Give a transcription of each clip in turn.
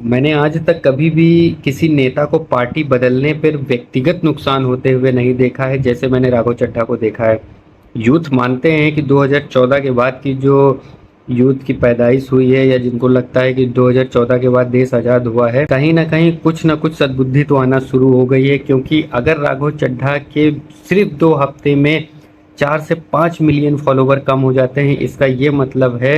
मैंने आज तक कभी भी किसी नेता को पार्टी बदलने पर व्यक्तिगत नुकसान होते हुए नहीं देखा है, जैसे मैंने राघव चड्ढा को देखा है। यूथ मानते हैं कि 2014 के बाद की जो यूथ की पैदाइश हुई है, या जिनको लगता है कि 2014 के बाद देश आज़ाद हुआ है, कहीं ना कुछ सद्बुद्धि तो आना शुरू हो गई है। क्योंकि अगर राघव चड्ढा के सिर्फ 2 हफ्ते में 4 से 5 मिलियन फॉलोवर कम हो जाते हैं, इसका ये मतलब है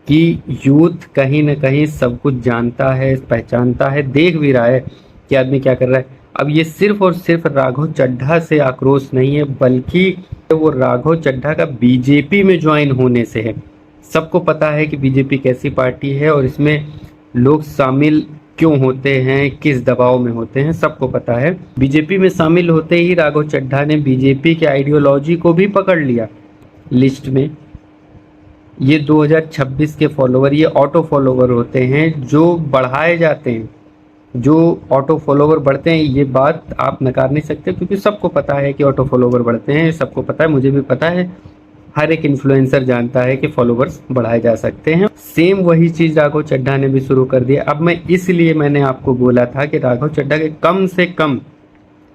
कि यूथ कहीं न कहीं सब कुछ जानता है, पहचानता है, देख भी रहा है कि आदमी क्या कर रहा है। अब ये सिर्फ और सिर्फ राघव चड्ढा से आक्रोश नहीं है, बल्कि वो राघव चड्ढा का बीजेपी में ज्वाइन होने से है। सबको पता है कि बीजेपी कैसी पार्टी है और इसमें लोग शामिल क्यों होते हैं, किस दबाव में होते हैं, सबको पता है। बीजेपी में शामिल होते ही राघव चड्ढा ने बीजेपी के आइडियोलॉजी को भी पकड़ लिया लिस्ट में। ये 2026 के फॉलोवर ये ऑटो फॉलोवर होते हैं जो बढ़ाए जाते हैं। जो ऑटो फॉलोवर बढ़ते हैं, ये बात आप नकार नहीं सकते, क्योंकि सबको पता है कि ऑटो फॉलोवर बढ़ते हैं, सबको पता है, मुझे भी पता है। हर एक इन्फ्लुएंसर जानता है कि फॉलोवर्स बढ़ाए जा सकते हैं। सेम वही चीज़ राघव चड्ढा ने भी शुरू कर दिया। अब मैंने आपको बोला था कि राघव चड्ढा के कम से कम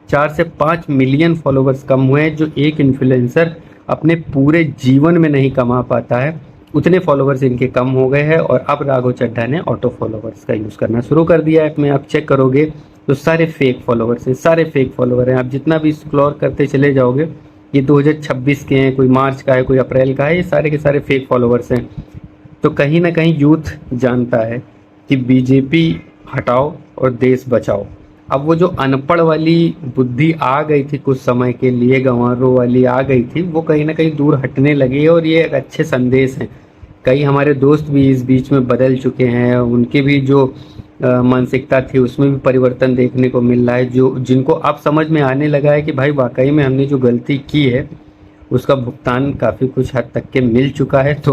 4 से 5 मिलियन फॉलोवर्स कम हुए हैं, जो एक इन्फ्लुएंसर अपने पूरे जीवन में नहीं कमा पाता है। उतने फॉलोवर्स इनके कम हो गए हैं और अब राघव चड्ढा ने ऑटो फॉलोवर्स का यूज़ करना शुरू कर दिया है। में आप चेक करोगे तो सारे फेक फॉलोवर्स हैं, सारे फेक फॉलोवर हैं। आप जितना भी स्क्रॉल करते चले जाओगे, ये 2026 के हैं, कोई मार्च का है, कोई अप्रैल का है, ये सारे के सारे फेक फॉलोवर्स हैं। तो कहीं ना कहीं यूथ जानता है कि बीजेपी हटाओ और देश बचाओ। अब वो जो अनपढ़ वाली बुद्धि आ गई थी कुछ समय के लिए, गंवारों वाली आ गई थी, वो कहीं ना कहीं दूर हटने लगी है और ये एक अच्छे संदेश हैं। कई हमारे दोस्त भी इस बीच में बदल चुके हैं, उनके भी जो मानसिकता थी उसमें भी परिवर्तन देखने को मिल रहा है। जो जिनको अब समझ में आने लगा है कि भाई वाकई में हमने जो गलती की है उसका भुगतान काफ़ी कुछ हद तक के मिल चुका है। तो